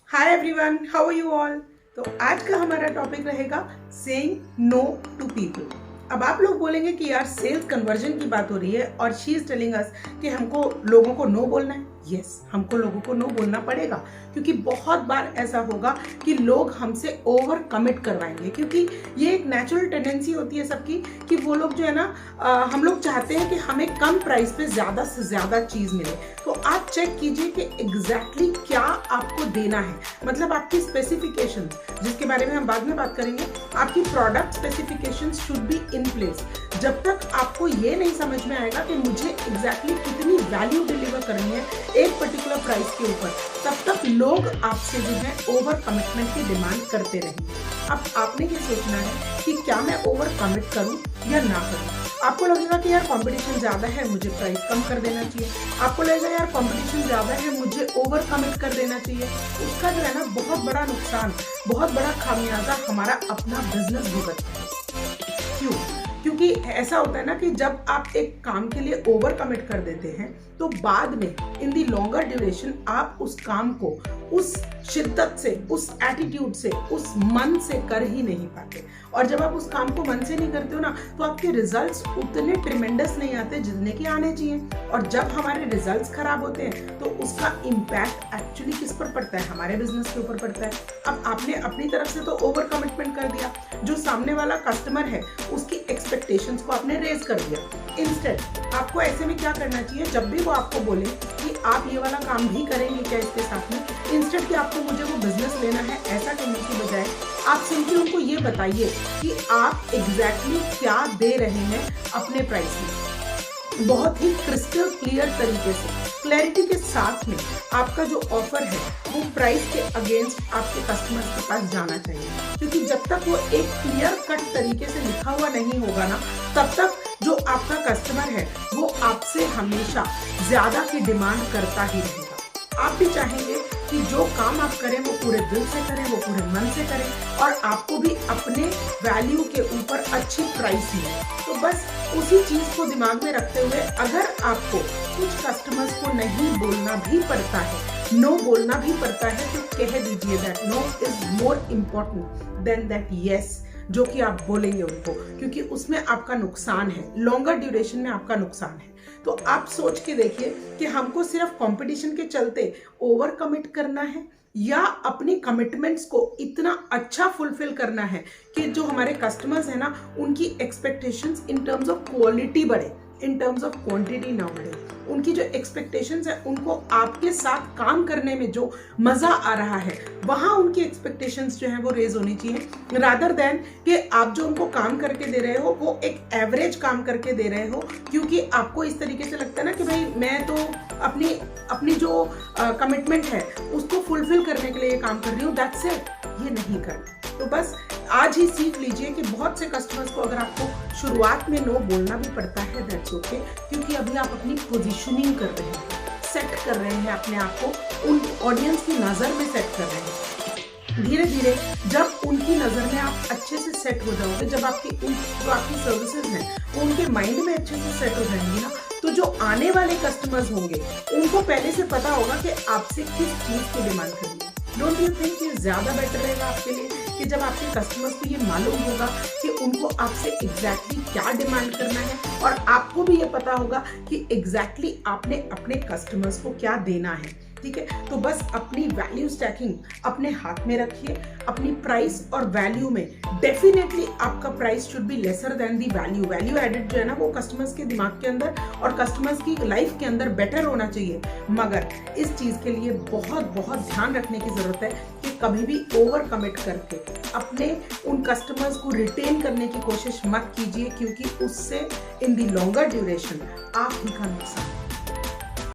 Hi everyone, how are you all. तो आज का हमारा टॉपिक रहेगा सेइंग नो टू पीपल। अब आप लोग बोलेंगे कि यार सेल्स कन्वर्जन की बात हो रही है और शी इज टेलिंग अस कि हमको लोगों को नो बोलना है। यस, हमको लोगों को नो बोलना पड़ेगा क्योंकि बहुत बार ऐसा होगा कि लोग हमसे ओवर कमिट करवाएंगे, क्योंकि ये एक नेचुरल टेंडेंसी होती है सबकी कि वो लोग जो है ना हम लोग चाहते हैं कि हमें कम प्राइस पे ज़्यादा से ज़्यादा चीज़ मिले। तो आप चेक कीजिए कि एग्जैक्टली क्या आपको देना है, मतलब आपकी स्पेसिफिकेशंस, जिसके बारे में हम बाद में बात करेंगे। आपकी product specifications should be in place. जब तक आपको ये नहीं समझ में आएगा कि मुझे एग्जैक्टली कितनी वैल्यू डिलीवर करनी है एक पर्टिकुलर प्राइस के ऊपर, तब तक लोग आपसे जो है ओवर कमिटमेंट की डिमांड करते रहेंगे। अब आपने ये सोचना है कि क्या मैं ओवर कमिट करूं या ना करूं। आपको लगेगा कि यार कंपटीशन ज़्यादा है, मुझे प्राइस कम कर देना चाहिए। आपको लगेगा यार कंपटीशन ज़्यादा है, मुझे ओवर कमिट कर देना चाहिए। उसका जो है ना बहुत बड़ा नुकसान, बहुत बड़ा खामियाजा हमारा अपना बिजनेस भुगतता है। क्यों? क्योंकि ऐसा होता है ना कि जब आप एक काम के लिए ओवर कमिट कर देते हैं तो बाद में इन दी लॉन्गर ड्यूरेशन आप उस काम को उस शिद्दत से, उस एटीट्यूड से, उस मन से कर ही नहीं पाते। और जब आप उस काम को मन से नहीं करते हो ना तो आपके रिजल्ट्स उतने ट्रिमेंडस नहीं आते जितने कि आने चाहिए। और जब हमारे रिजल्ट्स खराब होते हैं तो उसका इम्पैक्ट एक्चुअली किस पर पड़ता है? हमारे बिजनेस के ऊपर पड़ता है। अब आपने अपनी तरफ से तो ओवर कमिटमेंट कर दिया, जो सामने वाला कस्टमर है उसकी एक्सपेक्टेशंस को आपने रेज कर दिया। इंस्टेड आपको ऐसे में क्या करना चाहिए, जब भी वो आपको बोले कि आप ये वाला काम भी करेंगे क्या इसके साथ में, इंस्टेड कि आपको मुझे वो बिजनेस लेना है ऐसा कहने की बजाय आप सिंपली उनको ये बताइए कि आप एग्जैक्टली क्या दे रहे हैं अपने प्राइस में। बहुत ही क्रिस्टल क्लियर तरीके से, क्लैरिटी के साथ में आपका जो ऑफर है वो प्राइस के अगेंस्ट आपके कस्टमर्स के पास जाना चाहिए। क्योंकि जब तक वो एक क्लियर कट तरीके से लिखा हुआ नहीं होगा ना, तब तक जो आपका कस्टमर है वो आपसे हमेशा ज्यादा की डिमांड करता ही रहेगा। आप भी चाहेंगे कि जो काम आप करें वो पूरे दिल से करें, वो पूरे मन से करें और आपको भी अपने वैल्यू के ऊपर अच्छी प्राइस मिले। तो बस उसी चीज को दिमाग में रखते हुए अगर आपको कुछ कस्टमर्स को नहीं बोलना भी पड़ता है, नो बोलना भी पड़ता है, तो कह दीजिए that no is more important than that yes जो कि आप बोलेंगे उनको, क्योंकि उसमें आपका नुकसान है, लॉन्गर ड्यूरेशन में आपका नुकसान है। तो आप सोच के देखिए कि हमको सिर्फ कंपटीशन के चलते ओवर कमिट करना है या अपनी कमिटमेंट्स को इतना अच्छा फुलफिल करना है कि जो हमारे कस्टमर्स है ना उनकी expectations in terms of quality बढ़े, इन टर्म्स ऑफ क्वांटिटी ना बढ़े। उनकी जो एक्सपेक्टेशंस है उनको आपके साथ काम करने में जो मजा आ रहा है वहां उनकी एक्सपेक्टेशंस जो है वो रेज होनी चाहिए, रादर देन कि आप जो उनको काम करके दे रहे हो वो एक एवरेज काम करके दे रहे हो, क्योंकि आपको इस तरीके से लगता है ना कि भाई मैं तो अपनी जो कमिटमेंट है उसको फुलफिल करने के लिए काम कर रही हूँ, दैट्स इट। ये नहीं करना। तो बस आज ही सीख लीजिए कि बहुत से कस्टमर्स को अगर आपको शुरुआत में नो बोलना भी पड़ता है दैट्स ओके, क्योंकि अभी आप अपनी पोजीशनिंग कर रहे हैं, सेट कर रहे हैं अपने आप को उन ऑडियंस की नज़र में सेट कर रहे हैं। धीरे धीरे जब उनकी नज़र में आप अच्छे से सेट हो जाओगे, जब जो आपकी सर्विसेज हैं वो उनके माइंड में अच्छे से सेट हो जाएंगी ना, तो जो आने वाले कस्टमर्स होंगे उनको पहले से पता होगा कि आपसे किस चीज़ की डिमांड करनी है। डोंट यू थिंक ये ज़्यादा बेटर रहेगा आपके लिए कि जब आपके कस्टमर्स को ये मालूम होगा कि उनको आपसे एग्जैक्टली क्या डिमांड करना है और आपको भी ये पता होगा कि एग्जैक्टली आपने अपने कस्टमर्स को क्या देना है। ठीक है, तो बस अपनी वैल्यू स्टैकिंग अपने हाथ में रखिए। अपनी प्राइस और वैल्यू में डेफिनेटली आपका price should be lesser than the value. Value added जो है ना वो कस्टमर्स के दिमाग के अंदर और कस्टमर्स की लाइफ के अंदर बेटर होना चाहिए। मगर इस चीज़ के लिए बहुत बहुत ध्यान रखने की ज़रूरत है कि कभी भी ओवर कमिट करके अपने उन कस्टमर्स को रिटेन करने की कोशिश मत कीजिए, क्योंकि उससे इन दी लॉन्गर ड्यूरेशन आप ही का नुकसान